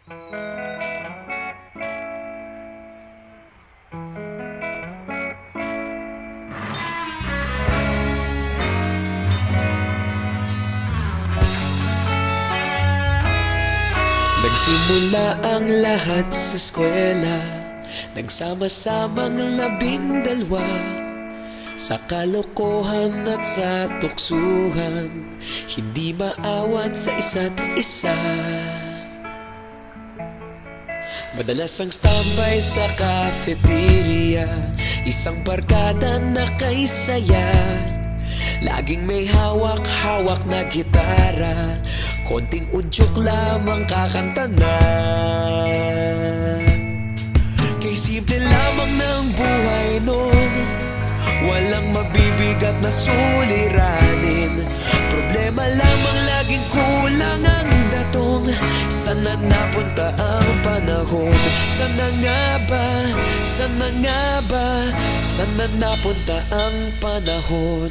Nagsimula ang lahat sa eskwela, nagsama-samang 12 sa kalokohan at sa tuksuhan, hindi maawat sa isa't isa. Madalas ang standby sa cafeteria, isang barkada na kay saya. Laging may hawak-hawak na gitara, konting udyok lamang kakanta na. Kay simple lamang ng buhay nun, walang mabibigat na suliranin. Problema lamang laging kulang ang datong. Sana napunta ang panahon? Sana nga ba? Sana nga ba? Sana napunta ang panahon?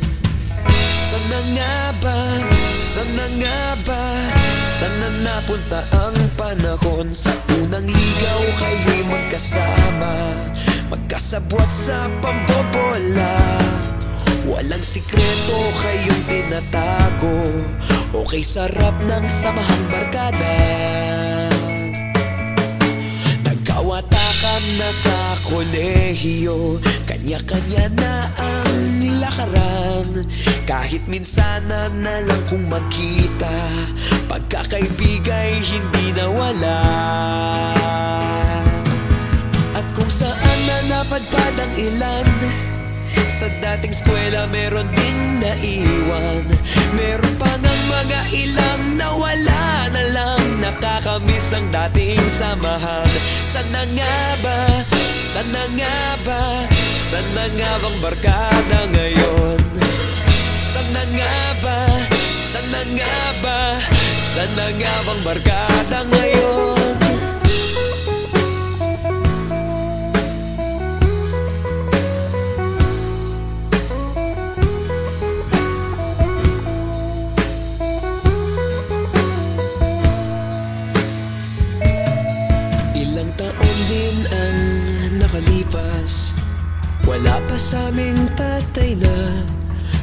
Sana nga ba? Sana nga ba? Sana napunta ang panahon? Sa unang ligaw kayo'y magkasama, magkasabwat sa pambobola. Walang sikreto kayong tinatago, okay sarap ng samahang barkada. Nagkawatakan na sa kolehiyo, kanya-kanya na ang lakaran. Kahit minsanan na lang kung magkita, pagkakaibigay hindi nawala. At kung saan na napadpad ang ilan, sa dating eskwela meron ding naiwan. Meron pa ng mga ilang nawala na lang, nakakamiss ang dating samahan. Sana nga ba? Sana nga ba? Sana nga bang barkada ngayon? Sana nga ba? Sana nga ba? Sana nga bang barkada ngayon? Ilang taon din ang nakalipas, wala pa sa aming tatay na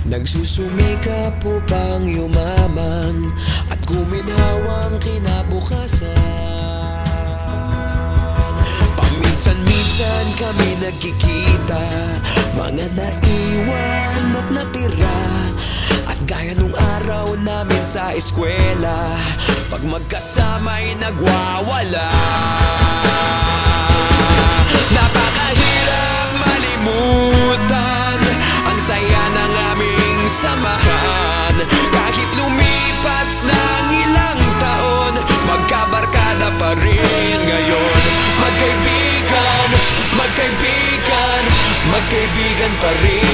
nagsusumikap upang yumaman at guminhawang kinabukasan. Paminsan-minsan kami nagkikita, mga naiwan at natira. At gaya nung araw namin sa eskwela, pag magkasama'y nagwawala. Napakahirap malimutan ang saya ng aming samahan. Kahit lumipas ng ilang taon, magkabarkada pa rin ngayon. Magkaibigan, magkaibigan, magkaibigan pa rin